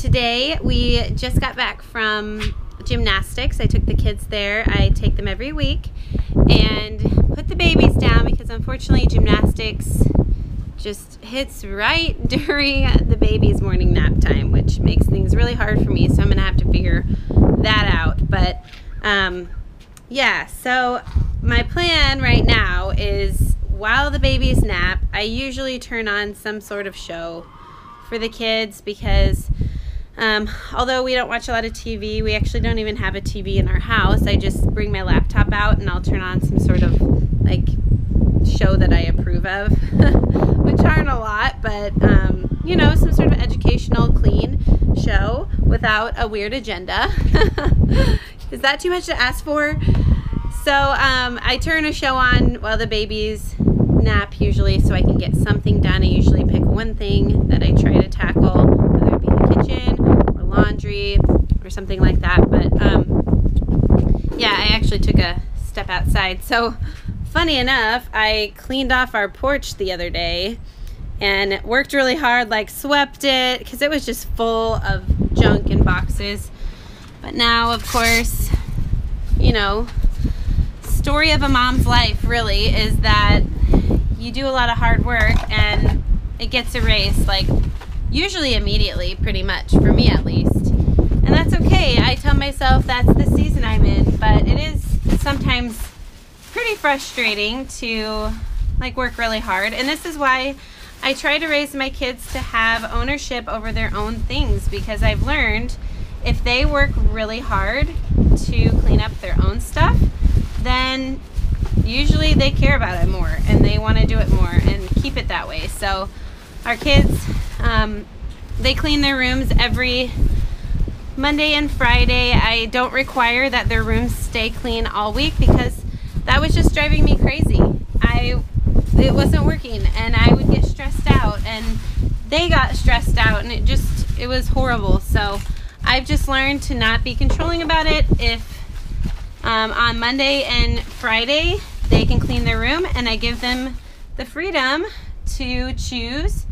today we just got back from gymnastics. I took the kids there. I take them every week, and put the babies down because unfortunately gymnastics just hits right during the baby's morning nap time, which makes things really hard for me, so I'm gonna have to figure that out. But yeah, so my plan right now is while the babies nap, I usually turn on some sort of show for the kids because although we don't watch a lot of TV, we actually don't even have a TV in our house. I just bring my laptop out and I'll turn on some sort of like show that I approve of, which aren't a lot, but you know, some sort of educational, clean show without a weird agenda. Is that too much to ask for? So I turn a show on while the babies nap usually so I can get something done. I usually pick one thing that I try to tackle, whether it be the kitchen or laundry or something like that. But yeah, I actually took a step outside. So funny enough, I cleaned off our porch the other day and worked really hard, like swept it because it was just full of junk and boxes. But now, of course, you know, story of a mom's life really is that you do a lot of hard work and it gets erased, like usually immediately, pretty much, for me at least. And that's okay. I tell myself that's the season I'm in, but it is sometimes pretty frustrating to like work really hard. And this is why I try to raise my kids to have ownership over their own things, because I've learned if they work really hard to clean up their own stuff, then usually they care about it more and they want to do it more and keep it that way. So our kids, they clean their rooms every Monday and Friday. I don't require that their rooms stay clean all week because that was just driving me crazy. It wasn't working and I would get stressed out and they got stressed out and it was horrible. So I've just learned to not be controlling about it. If on Monday and Friday they can clean their room, and I give them the freedom to choose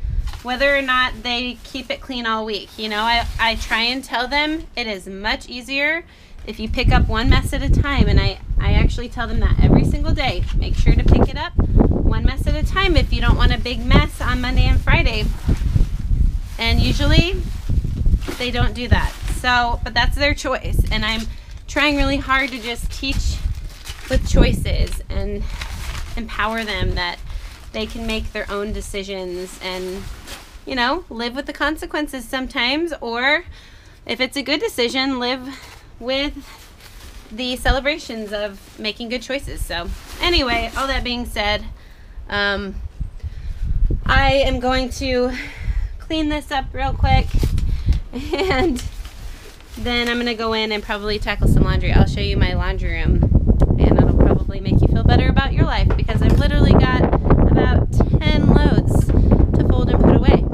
whether or not they keep it clean all week. You know, I try and tell them it is much easier if you pick up one mess at a time, and I actually tell them that every single day. Make sure to pick it up one mess at a time if you don't want a big mess on Monday and Friday. And usually they don't do that. So, but that's their choice, and I'm trying really hard to just teach with choices and empower them that they can make their own decisions and, you know, live with the consequences sometimes, or if it's a good decision, live with the celebrations of making good choices. So anyway, all that being said, I am going to clean this up real quick and then I'm gonna go in and probably tackle some laundry. I'll show you my laundry room and it'll probably make you feel better about your life because I've literally got about 10 loads to fold and put away.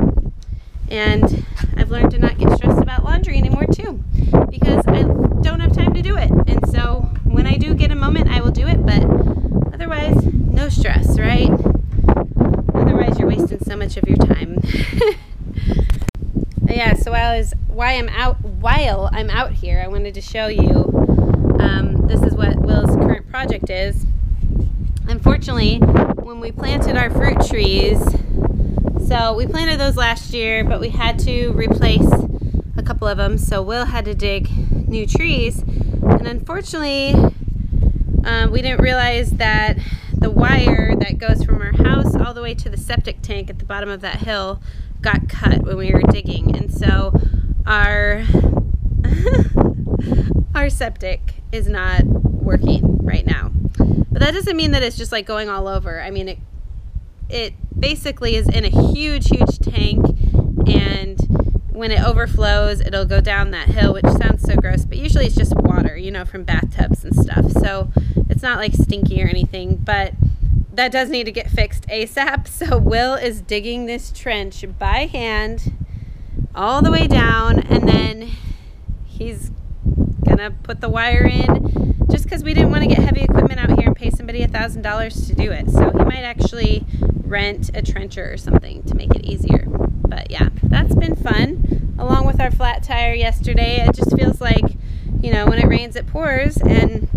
And I've learned to not get stressed about laundry anymore too, because I don't have time to do it. And so when I do get a moment, I will do it, but otherwise, no stress, right? Otherwise, you're wasting so much of your time. Yeah, so while I'm out here, I wanted to show you, this is what Will's current project is. Unfortunately, when we planted our fruit trees, so we planted those last year, but we had to replace a couple of them, so Will had to dig new trees, and unfortunately, we didn't realize that the wire that goes from our house all the way to the septic tank at the bottom of that hill got cut when we were digging, and so our our septic is not working right now. But that doesn't mean that it's just like going all over. I mean, it basically is in a huge tank, and when it overflows, it'll go down that hill, which sounds so gross, but usually it's just water, you know, from bathtubs and stuff. So it's not like stinky or anything, but that does need to get fixed ASAP. So Will is digging this trench by hand all the way down, and then he's gonna put the wire in just because we didn't want to get heavy equipment out here and pay somebody $1,000 to do it. So he might actually rent a trencher or something to make it easier. But yeah, that's been fun. along with our flat tire yesterday. It just feels like, you know, when it rains it pours, and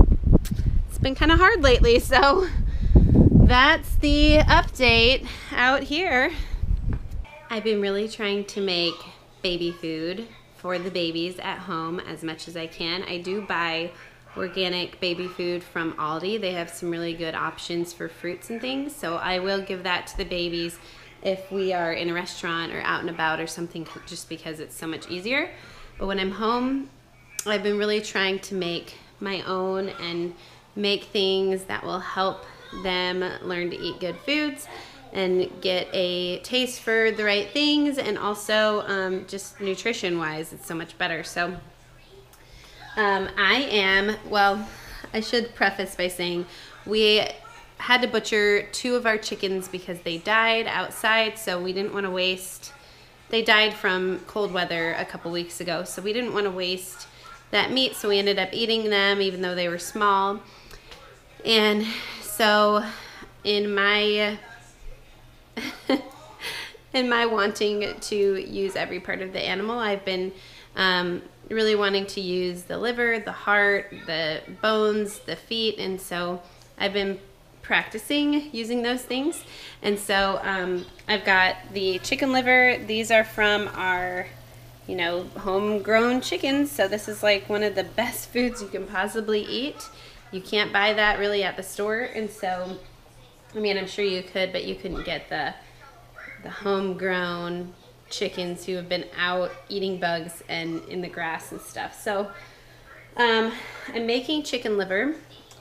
it's been kind of hard lately. So that's the update out here. I've been really trying to make baby food for the babies at home as much as I can. I do buy organic baby food from Aldi. They have some really good options for fruits and things, so I will give that to the babies if we are in a restaurant or out and about or something, just because it's so much easier. But when I'm home, I've been really trying to make my own and make things that will help them learn to eat good foods and get a taste for the right things, and also just nutrition wise it's so much better. So I should preface by saying we had to butcher 2 of our chickens because they died outside, so we didn't want to waste. They died from cold weather a couple weeks ago, so we didn't want to waste that meat, so we ended up eating them even though they were small. And so in my wanting to use every part of the animal, I've been really wanting to use the liver, the heart, the bones, the feet, and so I've been practicing using those things. And so I've got the chicken liver. These are from our, you know, homegrown chickens, so this is like one of the best foods you can possibly eat. You can't buy that really at the store, and so, I mean, I'm sure you could, but you couldn't get the homegrown chickens who have been out eating bugs and in the grass and stuff. So I'm making chicken liver,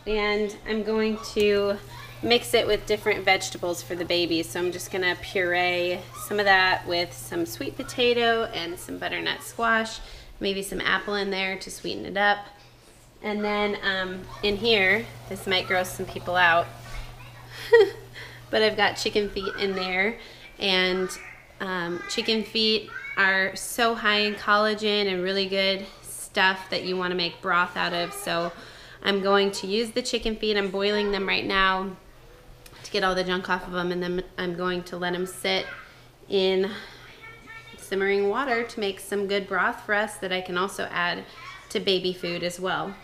and I'm going to mix it with different vegetables for the babies. So I'm just gonna puree some of that with some sweet potato and some butternut squash, maybe some apple in there to sweeten it up. And then in here, this might gross some people out, but I've got chicken feet in there, and chicken feet are so high in collagen and really good stuff that you want to make broth out of. So I'm going to use the chicken feet. I'm boiling them right now to get all the junk off of them, and then I'm going to let them sit in simmering water to make some good broth for us that I can also add to baby food as well.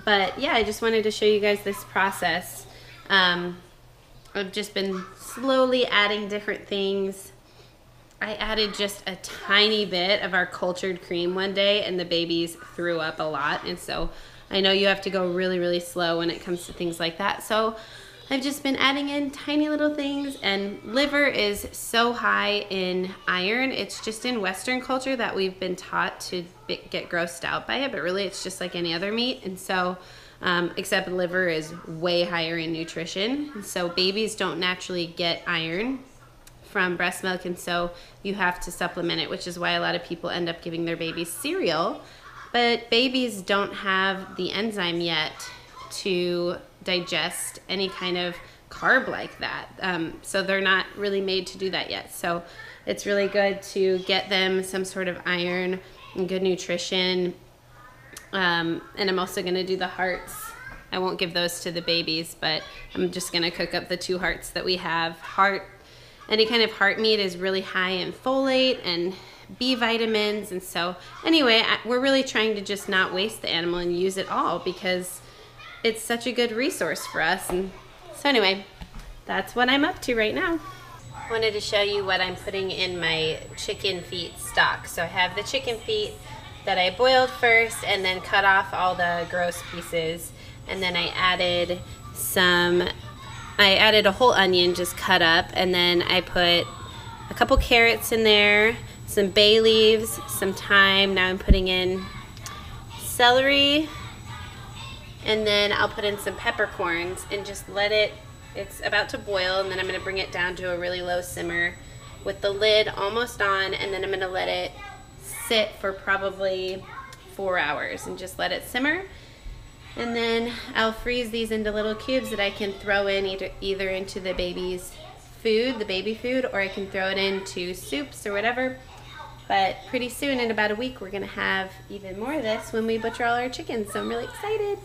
But yeah, I just wanted to show you guys this process. I've just been slowly adding different things. I added just a tiny bit of our cultured cream one day, and the babies threw up a lot, and so I know you have to go really, really slow when it comes to things like that. So I've just been adding in tiny little things, and liver is so high in iron. It's just in Western culture that we've been taught to get grossed out by it, but really it's just like any other meat. And so, except liver is way higher in nutrition. And so babies don't naturally get iron from breast milk, and so you have to supplement it, which is why a lot of people end up giving their babies cereal. But babies don't have the enzyme yet to digest any kind of carb like that. So they're not really made to do that yet. So it's really good to get them some sort of iron and good nutrition. And I'm also going to do the hearts. I won't give those to the babies, but I'm just going to cook up the 2 hearts that we have. Any kind of heart meat is really high in folate and B vitamins, and so anyway, we're really trying to just not waste the animal and use it all because it's such a good resource for us. And so anyway, that's what I'm up to right now. I wanted to show you what I'm putting in my chicken feet stock. So I have the chicken feet that I boiled first and then cut off all the gross pieces, and then I added a whole onion just cut up, and then I put a couple carrots in there, some bay leaves, some thyme. Now I'm putting in celery, and then I'll put in some peppercorns and just let it's about to boil, and then I'm going to bring it down to a really low simmer with the lid almost on, and then I'm going to let it sit for probably 4 hours and just let it simmer. And then I'll freeze these into little cubes that I can throw in either into the baby's food, the baby food, or I can throw it into soups or whatever. But pretty soon, in about a week, we're going to have even more of this when we butcher all our chickens, so I'm really excited.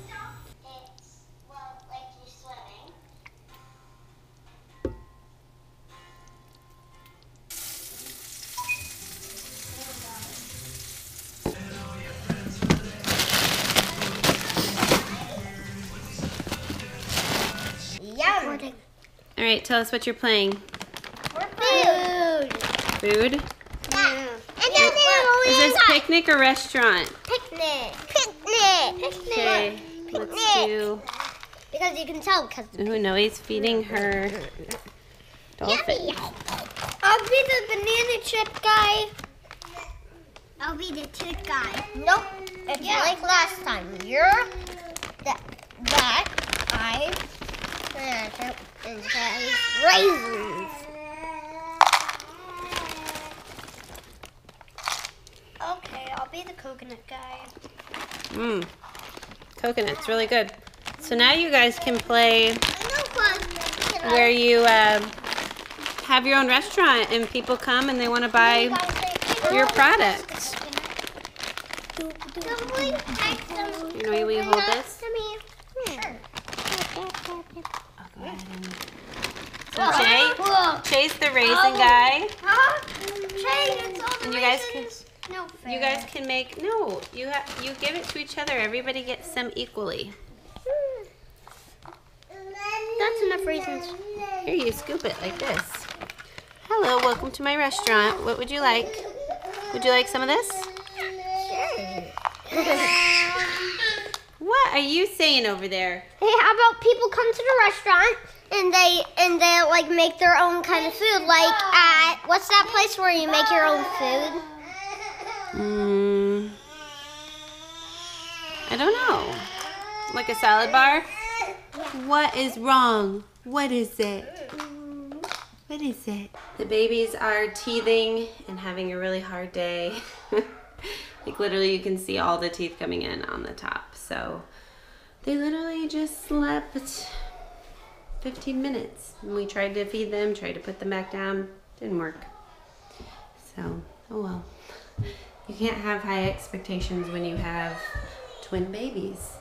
All right, tell us what you're playing. Food. Food? Yeah. Is this picnic or restaurant? Picnic. Picnic. Okay, let's do... Because you can tell. Oh, Noe's feeding her dolphin. I'll be the banana chip guy. I'll be the tooth guy. Nope. It's like last time. You're that I and raisins. Okay, I'll be the coconut guy. Coconut's really good. So now you guys can play where you have your own restaurant and people come and they want to buy your product. You know, will you hold this? Sure. I'll go ahead and... So Jay's the raisin guy. And you guys can make, no, you give it to each other. Everybody gets some equally. That's enough raisins. Here, you scoop it like this. Hello, welcome to my restaurant. What would you like? Would you like some of this? Sure. What are you saying over there? Hey, how about people come to the restaurant and they like make their own kind of food? Like at what's that place where you make your own food? I don't know. Like a salad bar? What is wrong? What is it? What is it? The babies are teething and having a really hard day. Like literally you can see all the teeth coming in on the top. So they literally just slept 15 minutes. And we tried to feed them, tried to put them back down. Didn't work. So, oh well. You can't have high expectations when you have twin babies.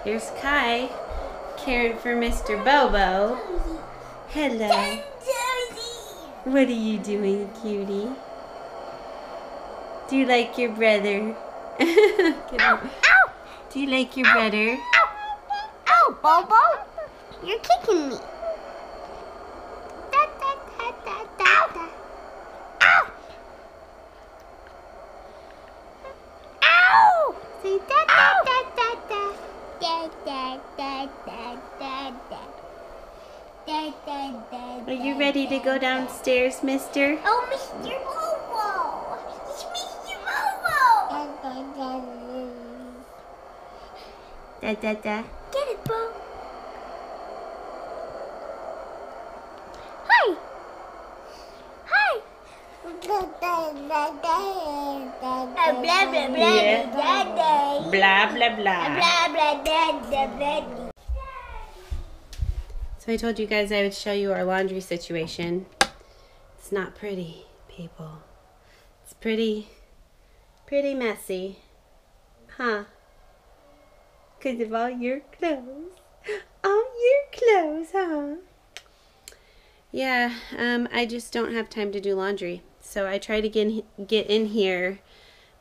Here's Kai caring for Mr. Bobo. Hello. What are you doing, cutie? Do you like your brother? Do you like your brother? Ow, Bobo! You're kicking me. Ow! Ow! Say da da da da da. Da da da da da da. Da da da. Are you ready to go downstairs, mister? Oh, Mr. Bobo! It's Mr. Bobo! Da da da. Get it, Bo. Hi! Hi! Blah, blah, blah, Yeah. Blah, blah, blah. So I told you guys I would show you our laundry situation. It's not pretty, people. It's pretty messy. Huh? Because of all your clothes. All your clothes, huh? Yeah, I just don't have time to do laundry. So I try to get in here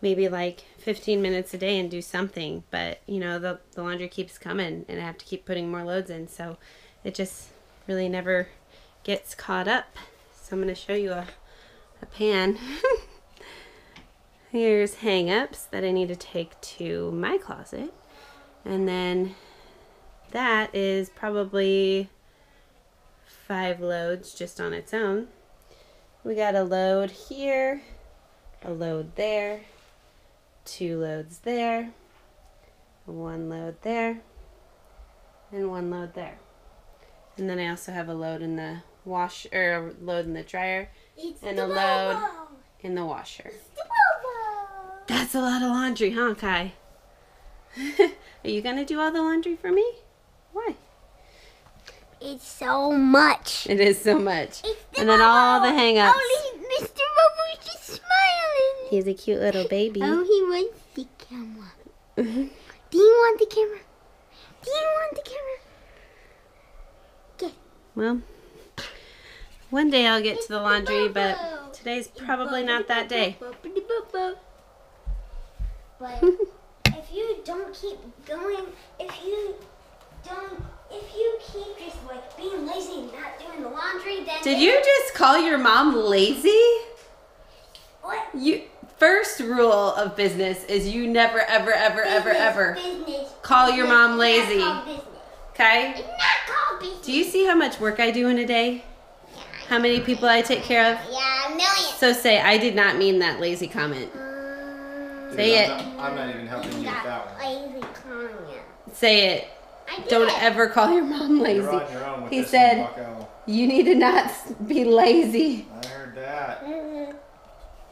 maybe like 15 minutes a day and do something. But, you know, the laundry keeps coming and I have to keep putting more loads in. So it just really never gets caught up. So I'm going to show you a pan. Here's hang-ups that I need to take to my closet. And then that is probably 5 loads just on its own. We got a load here, a load there, 2 loads there, 1 load there, and 1 load there. And then I also have a load in the wash, or a load in the dryer, and a load in the washer. That's a lot of laundry, huh, Kai? Are you gonna do all the laundry for me? Why? It's so much. It is so much. And then all the hang-ups. Oh, Mr. Bobo's just smiling. He's a cute little baby. Oh, he wants the camera. Do you want the camera? Do you want the camera? Get. Well, one day I'll get to the laundry, but today's probably not that day. But if you don't keep going, if you keep just like being lazy and not doing the laundry, then Did you just call your mom lazy? what? First rule of business is you never, ever, ever, ever Business. call your mom It's lazy. not called business. Okay? It's not called business. Do you see how much work I do in a day? How many people I take care of? Yeah, a million. So say, I did not mean that lazy comment. Say it. I'm not even helping you with that one. Lazy comment. Say it. I did. Don't ever call your mom lazy. You're on your own with He this said, one, Bucko. you need to not be lazy. I heard that.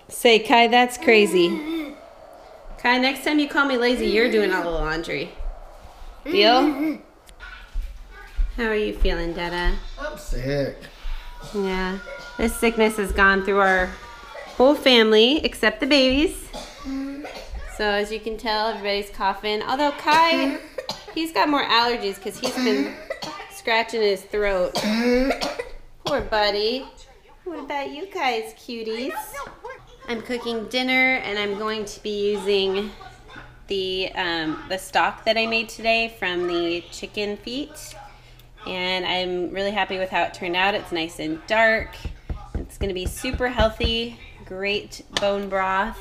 Say, Kai, that's crazy. Kai, next time you call me lazy, you're doing all the laundry. Deal? How are you feeling, Dada? I'm sick. Yeah. This sickness has gone through our whole family, except the babies. So as you can tell, everybody's coughing. Although Kai, he's got more allergies because he's been scratching his throat. Poor buddy. What about you guys, cuties? I'm cooking dinner and I'm going to be using the stock that I made today from the chicken feet. And I'm really happy with how it turned out. It's nice and dark. It's gonna be super healthy, great bone broth.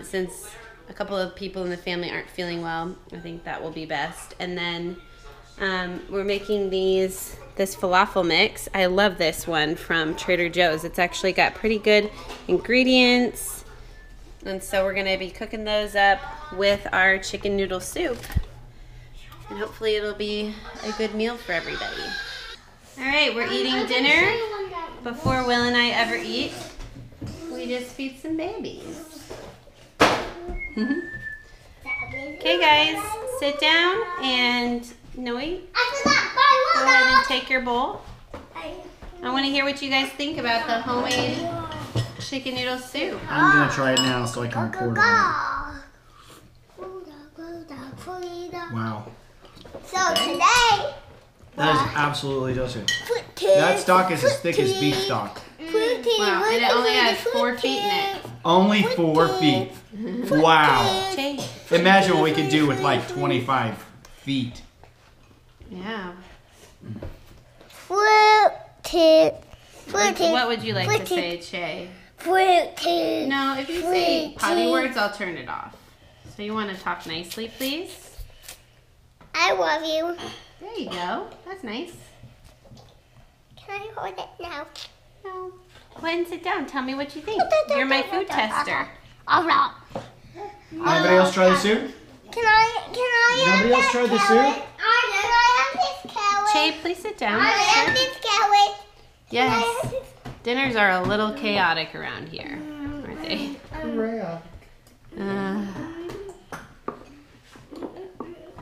Since a couple of people in the family aren't feeling well, I think that will be best. And then we're making this falafel mix. I love this one from Trader Joe's. It's actually got pretty good ingredients. And so we're gonna be cooking those up with our chicken noodle soup. And hopefully it'll be a good meal for everybody. All right, we're eating dinner. Before Will and I ever eat, we just feed some babies. Okay guys, sit down and Noe, go ahead and take your bowl. I want to hear what you guys think about the homemade chicken noodle soup. I'm gonna try it now so I can report on it. Wow. So today, That is absolutely delicious. That stock is as thick as beef stock. Wow, and it only has 4 feet in it. Only 4 feet. Wow. Jay. Imagine what we could do with like 25 feet. Yeah. fruity. What would you like to say, Che? Fruity. No, if you say potty words, I'll turn it off. So you want to talk nicely, please? I love you. There you go. That's nice. Can I hold it now? No. Go ahead and sit down. Tell me what you think. You're my food tester. All right. Anybody else try the soup? Can I Nobody else tried the soup? I have this carrot. Che, please sit down. I have Sure. this carrot. Yes. Dinners are a little chaotic around here, aren't they?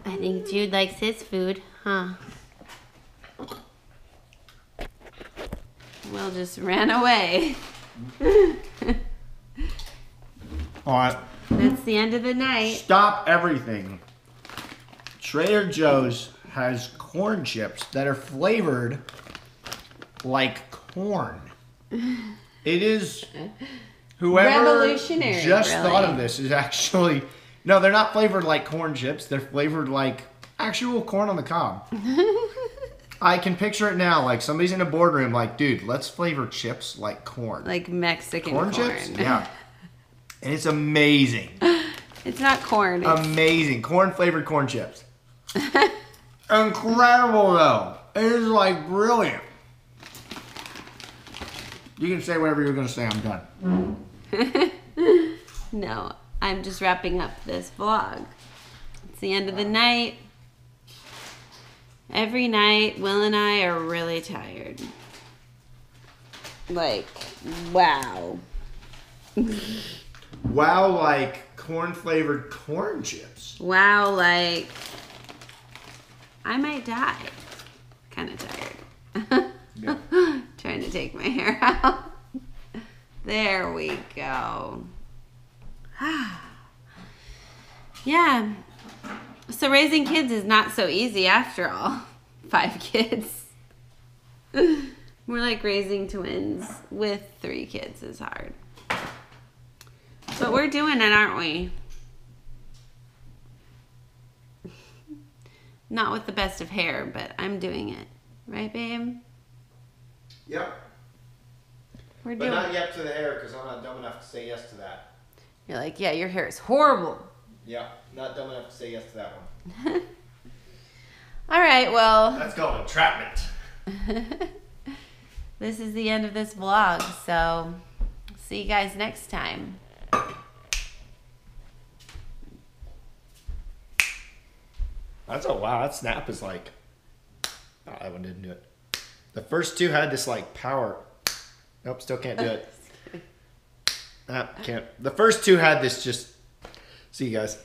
I think Jude likes his food, huh? Will just ran away. All right. That's the end of the night. Stop everything. Trader Joe's has corn chips that are flavored like corn. It is whoever Revolutionary, just really. thought of this is actually no, they're not flavored like corn chips. They're flavored like actual corn on the cob. I can picture it now, like somebody's in a boardroom like, dude, let's flavor chips like corn. Like Mexican corn chips? Yeah. And it's amazing. It's not corn. It's Amazing. Corn flavored corn chips. Incredible though. It is like brilliant. You can say whatever you're going to say. I'm done. No, I'm just wrapping up this vlog. It's the end of the night. Every night, Will and I are really tired. Like, wow. Wow, like corn flavored corn chips. Wow, like, I might die. Kind of tired. Yeah. Trying to take my hair out. There we go. Yeah. So raising kids is not so easy after all. 5 kids. More like raising twins with 3 kids is hard. But we're doing it, aren't we? Not with the best of hair, but I'm doing it. Right, babe? Yep. We're But doing not yet to the hair because I'm not dumb enough to say yes to that. You're like, yeah, your hair is horrible. Yeah, not dumb enough to say yes to that one. All right, well. That's called entrapment. This is the end of this vlog, so see you guys next time. Wow, that snap is like, oh, that one didn't do it. The first two had this like power. Nope, still can't do it. Can't. The first two had this just, see you guys.